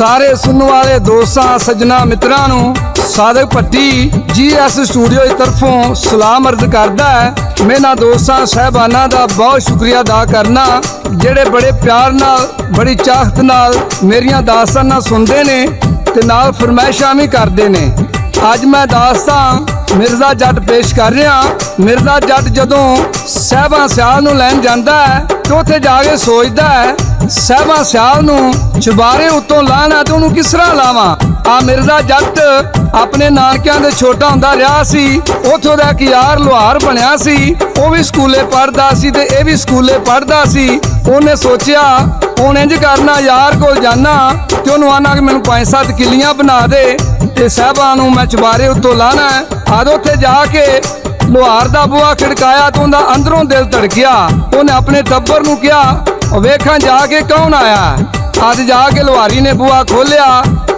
सारे सुनने वाले दोस्तों सज्जना मित्रां नूं सादक भट्टी GS स्टूडियो की तरफों सलाम अर्ज करदा है। मैं ना दोस्तों साहबाना दा बहुत शुक्रिया अदा करना जेड़े बड़े प्यार नाल बड़ी चाहत नाल मेरियां दास्तां सुनते ने ते नाल फरमाइशां भी करते ने। अज मैं दास्तां मिर्जा जट पेश कर रहा। मिर्जा जट जदों साहबा सियाल नूं लैन जांदा है तो उत्थे जाके सोचदा है साहबा सियाल नूं चुबारे उत्तों लाना तो उन्होंने किस तरह लावां। आ मिर्जा जट अपने नानकियां दे छोटा हुंदा रहा सी, उत्थों दा एक यार लोहार बनिया सी, वो भी स्कूले पढ़दा सी ते ये भी स्कूले पढ़दा सी। उन्हें सोचिया हुण इंज करना यार कोल जाना ते उन्होंने आना कि मैनूं 5-7 किलियां बना दे ते साहबा नूं मैं चुबारे उत्तों लाना है। अद उत्थे जाके लोहार दा बुआ खड़काया तो उनका अंदरों दिल धड़किया। उन्हें अपने टब्बर नूं कहा वेखां जाके कौन आया। अज जाके लोहारी ने बुआ खोलिया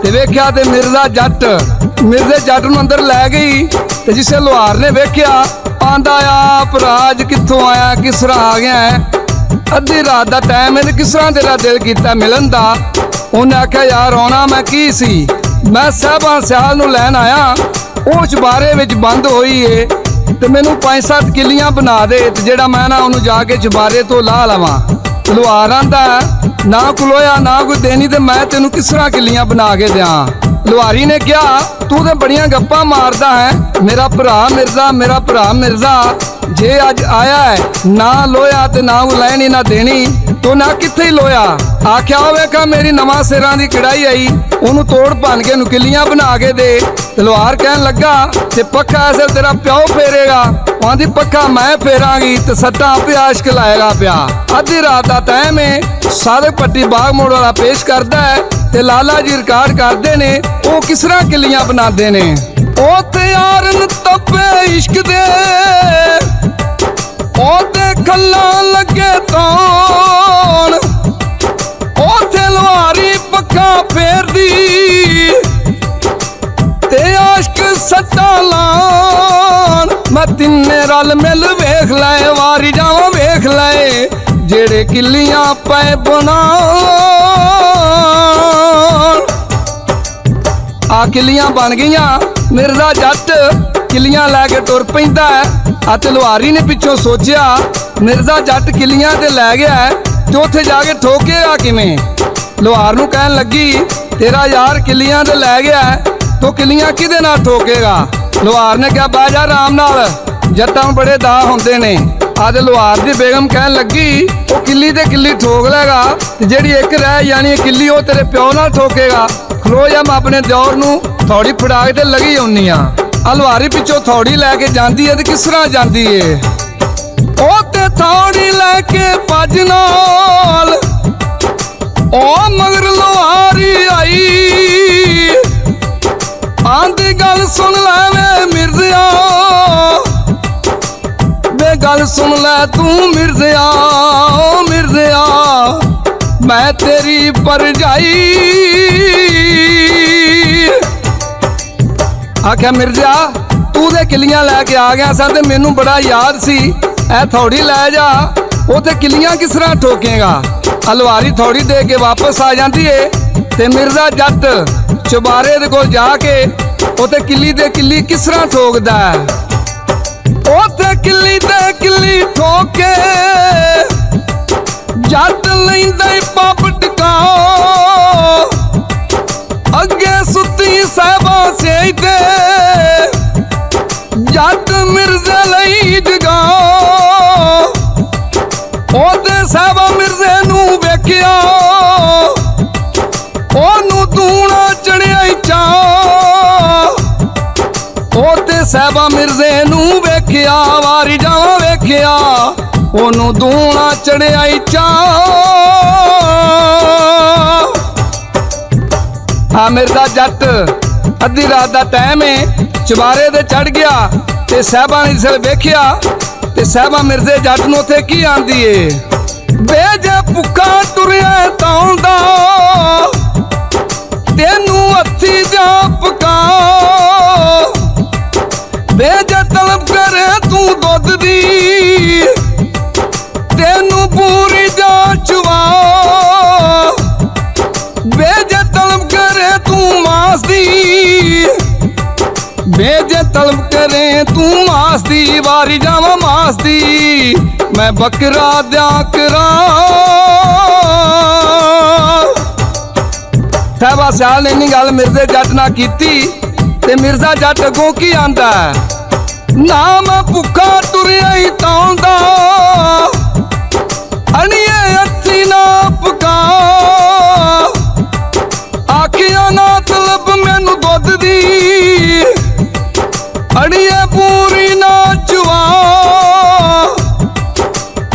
ते वेख्या ते मिर्जा जट मिर्जे जट नूं अंदर लै गई ते जिसे लोहार ने वेख्या आंदा आ भराज कित्थों आया किस तरह आ गया है। अद्धी रात का टाइम है किस तरह तेरा दिल किया मिलन का। उन्हें आख्या यार आना मैं की सी मैं साहबा सियाल नूं लैन आया वो चुबारे विच बंद होई है ते मैनूं 5-7 किलियां बना दे ते जेड़ा मैं ना उन्होंने जाके चुबारे तो ला लवां। लोहार आंदा ना खलोया ना कोई देनी ते मैं तेनू किस तरह किलियां बना के दियां। लोहारी ने कहा तू तो बड़ियां गप्पां मारदा है मेरा भरा मिर्जा जे अज आया है ना लोया ते ना वो लैनी ना देनी तो ना कित्थे लोया। आख्या वेखा मेरी नवां सिरां दी कढ़ाई आई उन्होंने तोड़ भन के किलियां बना के दे। लोहार कहन लगा ते पक्का ऐसे तेरा प्यो फेरेगा। आंदी पक्का मैं फेरांगी ते सट्टा आपे आशिक लाएगा पिया। अद्धी रात का टाइम है सादक भट्टी बाग मोड़ वाला पेश करता है ते लाला जी रिकॉर्ड करते ने वो किस तरह किलियां बनाते ने। ओ ते यारन तपे इश्क दे ओ ते खल्ला लगे तौन ओ ते लोहारी पक्का फेर दी ते आशिक सट्टा लान। मैं तिन्ने रल मिल वेख लाए वारी जावां वेख लाए जेड़े किलियां पै बना। आ किलियां बन गईयां। मिर्जा जट किलियां लैके टुर पैंदा है ते लोहारी ने पिछों सोचिया मिर्जा जट किलियां ते लै गया है ते उत्थे जाके ठोकेगा किवें। लोहार नूं कहन लगी तेरा यार किलियां ते लै गया है तो किलियां किहदे नाल ठोकेगा। लोहार ने कहा बह जा आराम नाल जट्टां बड़े दा हुंदे ने। आदे लोहार दी बेगम कहन लगी वो किली ते किली ठोक लेगा जेड़ी एक रह जानी किली वो तेरे प्यो नाल ठोकेगा। खलो जा मैं अपने दिओर नूं थोड़ी फड़ा के ते लगी आउनी आ। लोहारी पिछों थोड़ी लैके जांदी है ते किस तरह जांदी है ओ ते थोड़ी लैके भज नाल ओ मगर लोहारी आई आंदी गल सुन लै वे मिर्जिया वे गल सुन लै तू मिर्जिया ओ मिर्जिया मैं तेरी परजाई। आख्या मिर्जा तू दे किलियां लैके आ गया सा ते मैनू बड़ा याद सी ऐ थोड़ी लै जा उते किलियां किस तरह ठोकेगा। लोहारी थोड़ी दे के वापस आ जाती है ते मिर्जा जट चुबारे दे कोल जाके उते किली दे किली किस तरह ठोकदा है। उते किली दे किली ठोके जट लैंदा पप टका अगे सुती साहबा सेई ते जट मिर्जे लई जगा। ओदे साहबा मिर्जे नूं वेखिया ओनू दूना चढ़िया चा ओते साहबा मिर्जे नूं वेखिया वारी जावां वेखिया ओनू दूना चढ़िया चा। आ मिर्जा जट अद्धी रात का टाइम है चुबारे दे चढ़ गया ते साहबा ने जिसले वेखिया ते साहबा मिर्जे जट नूं उत्थे की आंदी है बेजे भुक्खा टुरिया ताउंदा तेनू हत्थी जा पका बेजे तलब करे तू दुध दी तेनू पूरी जा चुवा बेजे तलब जे तलब करे तू मास दी, वारी जावा मास दी मैं बकरा द्या करा। साहबा सियाल ने इन्नी गल मिर्जे जट ना कीती ते मिर्जा जट अगों की आंदा ना मैं भुखा तुरिया ही तांदा अणिए हथी ना पका। आखिया ना तलब मैनू दुध दी अड़िए पूरी ना चुवा।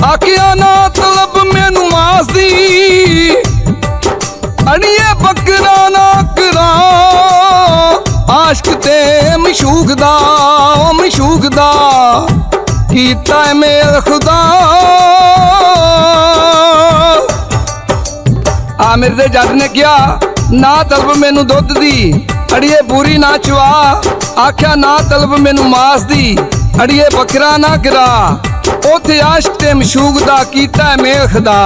आखिया ना तलब मैनू मास दी अड़िए बकरा ना करा। आशक ते मशूक दा ओ मशूक दा कीता है मेल खुदा। आमिर दे जट ने कहा ना तलब मैनू दुध दी अड़िए पूरी ना चुआ। आख्या ना तलब मैनू मास दी अड़िए बकरा ना करा। उथे आशक ते मशूक दा कीता है मेल खुदा।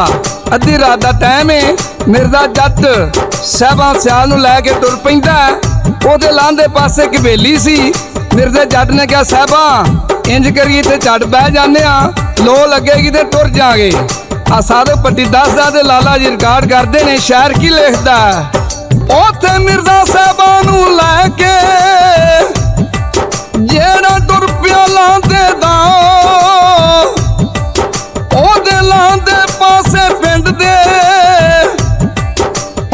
अद्धी रात दा टाइम है, मिर्जा जट साहबा सियाल नूं लैके तुर पैंदा। ओहदे लांदे पासे एक बेली सी। मिर्जे जट ने कहा साहबा इंज करिए इत्थे झट बह जाने आ, लो लगेगी ते टुर जागे। आ साधक पट्टी दसदा ते लाला जी रिकॉर्ड करते ने शायर की लिखदा। ओथे मिर्जा साहबा नूं लैके जेड़ा टुर पिया लांदे दा ओहदे लांदे पासे पिंड दे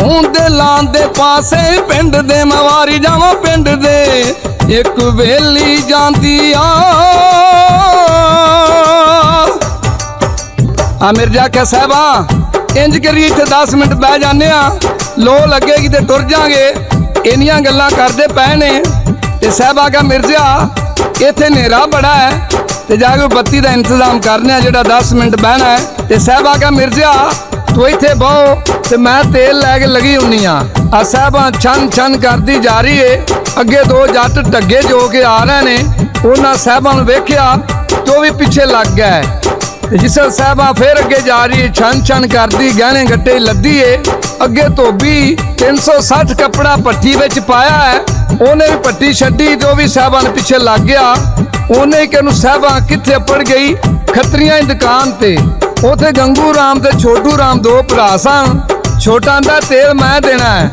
ओहदे लांदे पासे पिंड दे मैं वारी जावां पिंड दे एक वेली जांदी आ। मिर्जा क्या साहबा इंज करिए इत्थे 10 मिनट बह जाने आ, लो लगेगी ते टुर जांगे। इन्नियां गल्लां करदे पए ने ते साहबा क्या मिर्जा इत्थे नेरा बड़ा है ते जाके बत्ती दा इंतजाम करने आ जेड़ा 10 मिनट बहना है। ते साहबा क्या मिर्जा तू इत्थे बहो ते मैं तेल लैके लगी हुन्नी आ। साहबा छन छन करदी जा रही है। अगे दो जट ढगे जो के आ रहे ने उन्हां साहबा नूं वेख्या तो भी पीछे लग गए। जिस साहबा फिर अगे जा रही है छन छन करदी गहने गट्टे लद्दी है। अगे धोबी 360 कपड़ा भट्टी विच पाया है, उन्हें भी भट्टी छड्डी तो भी साहबा ने पीछे लग गया। उन्हें कि साहबा कित्थे पड़ गई खत्रियां दी दुकान ते। उथे गंगू राम ते छोटू राम दो भरा सन। छोटा दा तेल मैं देना है,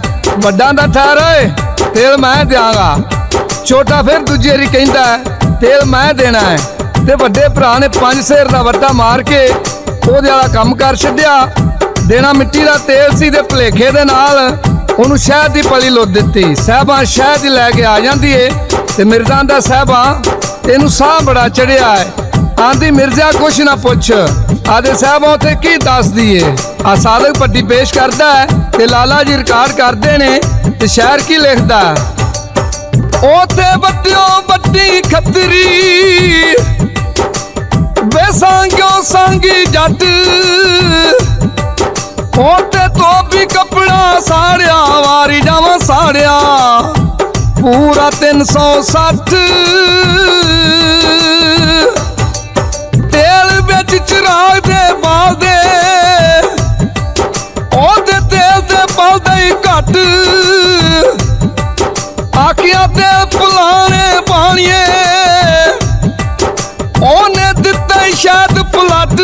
वड्डा दा ठहर तेल मैं देंगा। छोटा फिर दूजे वारी कहंदा तेल मैं देना है ते वड्डे भरा ने 5 सेर दा वट्टा मार के ओहदे वाला काम कर छड्डिया। देना मिट्टी दा तेल सी ते भलेखे दे नाल ओनू शहद दी पली लुद दित्ती। साहबा शहद ही लैके आ जांदी है ते मिर्जा दा साहबा तेनू साह बड़ा चढ़िया है। आंदी मिर्जा कुछ ना पुछ, आदे साहबा उथे की दस दिए। आ साधक पट्टी पेश करदा है ते लाला जी रिकॉर्ड करते ने ते शायर की लिखदा ओथे बट्टियों बट्टी खतरी वे सांगियों सांगी जट। ओथे तो भी कपड़ा साड़िया वारी जावा साड़िया पूरा 360। तेल बिच चिराग दे बाल दे ओहदे तेल दे बाल दे घट। आखिया ते पुलाने पानिए ओने दिता शायद पलट।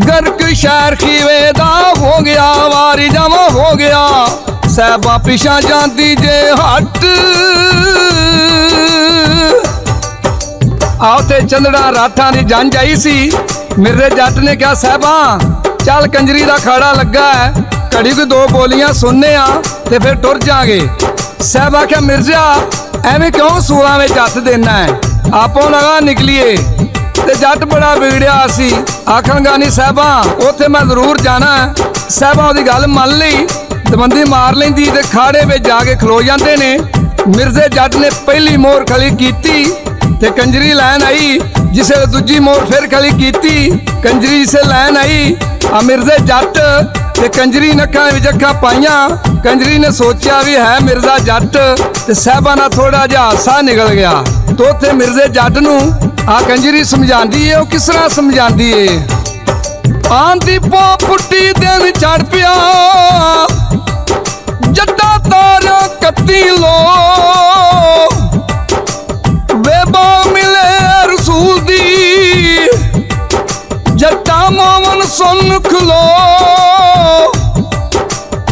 गर्क शहर खीवे दा हो गया वारी जावा हो गया साहबा पिछा जाती जे हट। आते चंदड़ा राठा दी जंज आई सी। मेरे जट ने कहा साहबा चल कंजरी दा खाड़ा लगा है, घड़ी को 2 बोलियां सुनने आ ते फिर टुर जाएंगे। साहबा क्या मिर्जा एवं क्यों सूरा में हथ देना है, आपो लगा निकलिए। ते जट बड़ा बिगड़िया सी, आखणगा नहीं साहबा उत्थे मैं जरूर जाना है। साहबा ओदी गल मान ली, दबंदी मार लेंदी ते खाड़े में जाके खलो जाते ने। मिर्जे जट ने पहली मोहर खली कीती ते कंजरी लैन आई। जिसे दूजी मोहर फिर खली कीती कंजरी जिसे लैन आई। आ मिर्जे जट ते कंजरी नक्कां विच अखां पाइयां। कंजरी ने सोचा भी है मिर्जा जट ते साहबा ना थोड़ा जिहा हासा निकल गया। तो उत्थे मिर्जे जट नूं आ कंजरी समझांदी है। किस तरह समझांदी है आंदी पो पुट्टी दिन चढ़ पिया जट्टा तारा कत्ती लो सुन खलो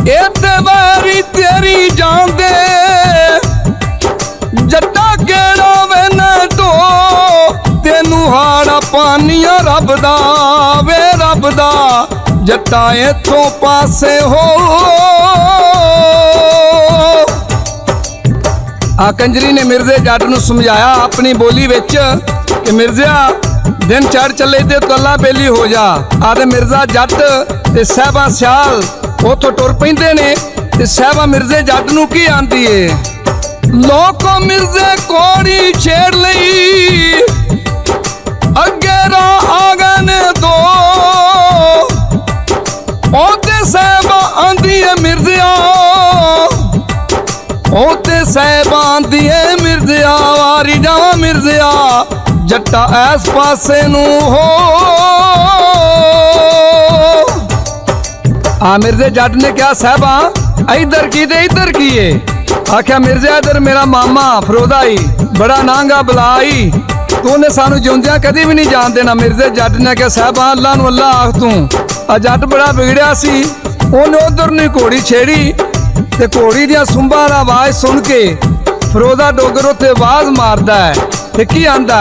इते वैरी तेरी जांदे जट्टा केड़ा वेन तो तेनू हाड़ा पानिया रब दा वे रब दा जट्टा इथों पासे हो। आ कंजरी ने मिर्जे जट नूं समझाया अपनी बोली विच कि मिर्जिया दिन चढ़ चले ते तला बेली हो जा। आदे मिर्जा जट ते साहबा सियाल उथों तुर पैंदे ने ते साहबा मिर्जे जट नूं की आंदी है लोक मिर्जे कोड़ी छेड़ लई अगे राह आ गए ने दो ओते साहबा आंदी है मिर्जिया ओते साहबा आंदी है मिर्जिया वारी जावा मिर्जिया जट्टा ऐस पासे नू हो। आ मिर्जे जट ने क्या साहबा इधर की ते इधर की है। आख्या मिर्जा इधर मेरा मामा फरोदाई बड़ा नांगा बलाई तूने सानू जिउंदियां कदी भी नहीं जान देना। मिर्जे जट ने क्या साहबा अल्लाह नू अल्लाह आख तू। आ जट बड़ा बिगड़िया सी उन्हें उधर नहीं घोड़ी छेड़ी ते घोड़ी दियां सुंबां दा आवाज सुन के फरोदा डोगर उत्ते आवाज मारदा है ते की आंदा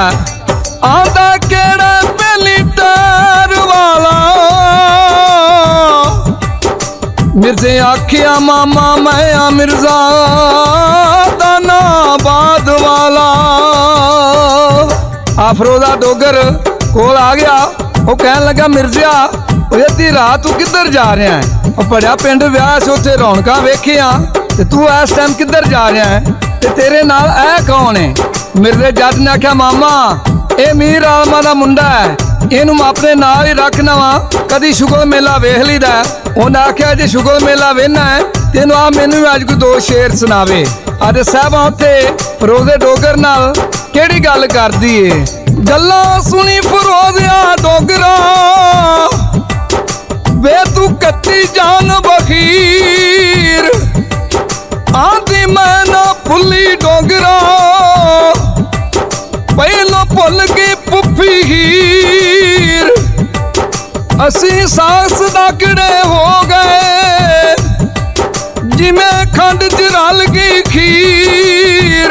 आंदा केड़ा पहली टैर वाला मिर्जे आखिया मामा मैं आ मिर्जा दाना बाद वाला। आ फरोदा डोगर कोल आ गया वो कहन लगा मिर्जिया अद्धी रात तू किधर जा रहा है। वो बड़ा पिंड विआह से उत्थे रौनकां वेखियां ते तू इस टाइम किधर जा रहा है ते तेरे नाल ऐ कौन है। मिर्जे जट ने आख्या मामा ये मीर आलमा दा मुंडा है इनू अपने नाल ही रखना वा कदी शुगर मेला वेख लीदा। उन्हें आख्या जे शुगर मेला वेखना है तेन आ मैनू अज कोई दो शेर सुनावे। अज साहबा उत्थे फरोजे डोगर नाल केड़ी गल करदी है गल्लां सुनी फरोजिया डोगरा वे तू कच्ची जान बखीर आंदी मैं ना भुली डोगरा पहलो भुल गई पुफी हीर असी सास दाकड़े हो गए जिमें खंड च रल गई खीर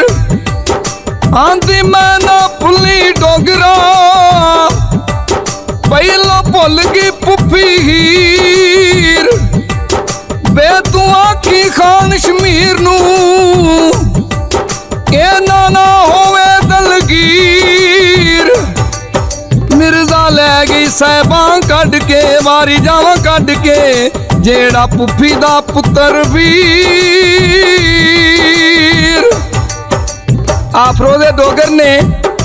आंदी मैं ना भुली डोगरा पहलो भुल गई पुफी हीर बे तू आखी खान शमीर नू ना ना होवे दलगीर। मिर्जा लै गई साहबा कढ़ के वारी जावा कढ़ के जेड़ा पुफी दा पुत्र वीर। आ फरोजे डोगर ने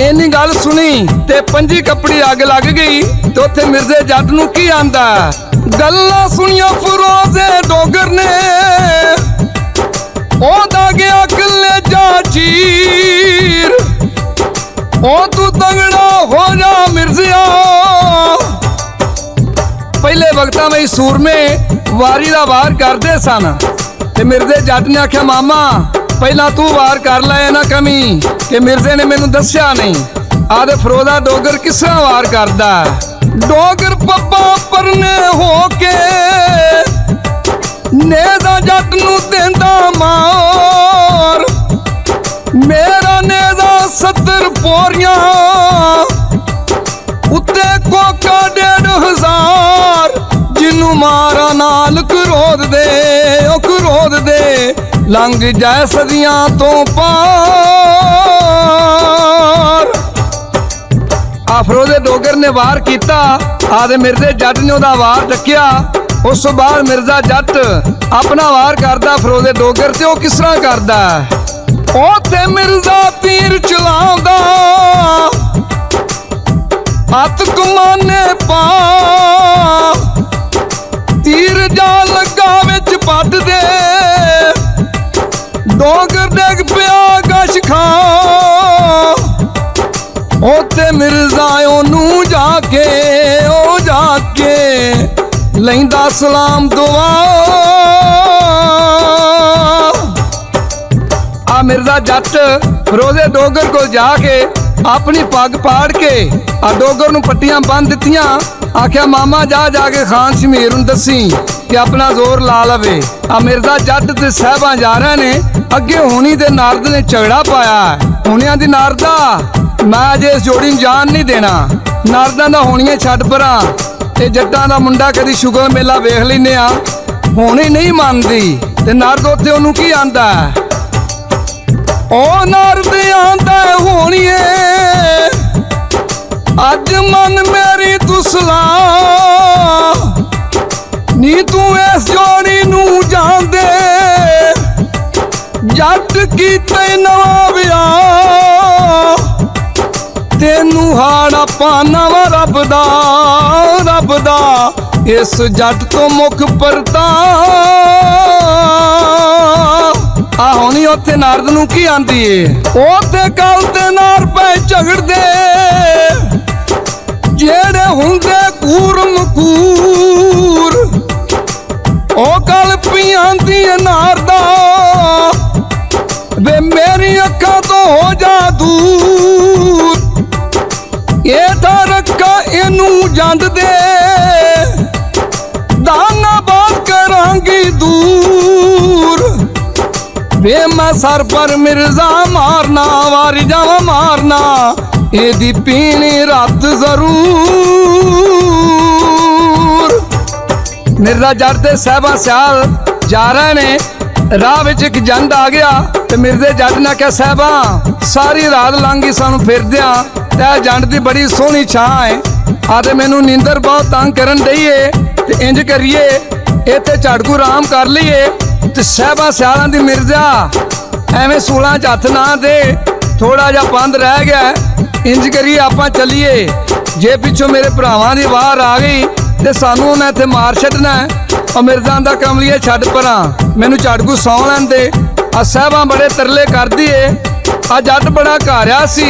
इन्नी गल सुनी ते पंजी कपड़ी अग लग गई तो उत्थे मिर्जे जट नू की आंदा गल्लां सुनिया फरोजे डोगर ने ओदा गया कलेजा चीर ओ तू तगड़ा हो जा मिर्जिया। पहले वक्ता में सूर में वारी दा वार करते सन ते मिर्जे जट ने आख्या मामा पहला तू वार कर लै ना कमी कि मिर्जे ने मैनू दस्या नहीं। आदे फरोदा डोगर किस तरह वार करदा डोगर पप्पा परने हो के नेदा जट नू देंदा मार मेरा नेदा 70 पोरियां उत्ते कोका 1500 जिनू मारा नाल क्रोध दे ओ क्रोध दे लंघ जाए सदियां तो पार। आ फरोजे डोगर ने वार किया आदे मिर्जे जट ने ओदा वार डकिया। उस बाद मिर्जा जट अपना वार करदा फरोजे डोगर ते ओ किस तरह करदा ओथे मिर्जा तीर चलांदा हथ कमाने पा तीर जा लगा विच पट दे डोगर डेग पिया गश खा ओथे मिर्जा ओनू जाके लैंदा सलाम दुआ। आ मिर्जा जट फरोजे डोगर को जाके अपनी पग पाड़ के आ डोगर नू पट्टियां बन दित्तियां आख्या मामा जा जाके खान शमीर नूं दसी कि अपना जोर ला लवे। आ मिर्जा जट ते साहबा जा रहे ने, अगे होनी ते नारद ने झगड़ा पाया है। होनिया दी नारदा मैं अजे इस जोड़ी नूं जान नहीं देना। नारदा दा होनिया छड्ड परां, ते जट्टां दा मुंडा कदी शुगर मेला वेख लैने आ। होनी नहीं मानदी ते नारद उत्थे ओनू की आंदा है, ओ नारद आंदा होनिए अज मन मेरी तू सलाह नी, तू इस जोड़ी नू जांदे जट कीते नवा विआह, तेनू हाड़ा पाना वा रब दा इस जट तो मुख परता। आ होनी उत्थे नारद नू की आंदी है, ओते कल ते नार पे झगड़दे जेड़े हुंदे कूरम कूर, ओ कल पी आंदी है नारदा वे मेरी अखा तो हो जा दूर, ये रखा इनू जंद दे दाना बात करांगी दूर, वे मैं सर पर मिर्जा मारना वारी जावा मारना, एदी पीनी रात जरूर। मिर्जा जट ते साहबा सियाल जा रहे ने, राह विच एक जंड आ गया ते मिर्जे जट ने आख्या साहबा सारी रात लंघ गई सानू फिरदियां, ते जंड दी बड़ी सोहनी छां है, आते मैनू नींदर बहुत तंग करन दई है, ते इंज करिए इत्थे झटकू आराम कर लईए। ते साहबा सियालां दी मिर्जा एवें सूलां च हत्थ ना दे, थोड़ा जा पंध रह गया, इंज करिए आपां चलीए, जे पिछों मेरे भरावां दी वार आ गई ते सानू उन्हें इत्थे मार छड्डना है। और मिर्जा दा कमलीए छड्ड परां, मैनू झटकू सौ लैन दे। आ साहबा बड़े तरले कर दिए, आ जट बड़ा घारिया सी,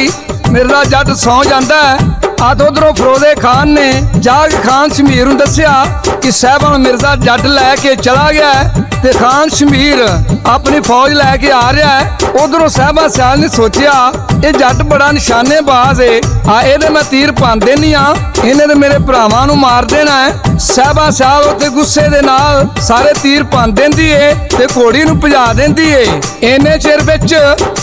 मिर्जा जट सौ जांदा है। आत उधरों फरोदे खान ने जाके खान शमीर नूं दस्सिया कि साहबा मिर्जा जट लैके चला गया है ते खान शमीर अपनी फौज लैके आ रहा है। उधरों साहबा सियाल ने सोचिया ये जट बड़ा निशानेबाज है, ये मैं तीर पान देनी आ, इन्हें तो मेरे भरावां नूं मार देना है। साहबा सियाल उत्ते गुस्से दे नाल सारे तीर पान देंदी है ते घोड़ी नूं भजा देंदी है। इन्ने चिर विच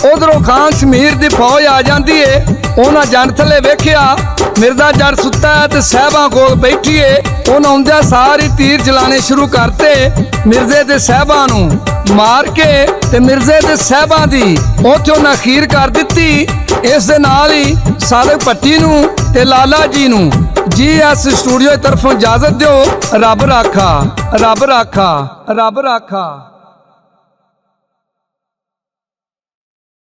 उधरों खान शमीर दी फौज आ जांदी है। उन्हां जट थले वेखिया मिर्जा जट सुत्ता है ते साहबा कोल बैठी है। उन्हां आउंदियां सारी तीर चलाने शुरू करते मिर्जे ते साहबा नूं मार के ते मिर्जे ते साहबा दी उत्थे उन्हां खीर कर दित्ती। इस दे नाल ही सादक भट्टी नूं ते लाला जी नूं GS स्टूडियो तरफों इजाजत दिओ। रब राखा, रब राखा, रब राखा।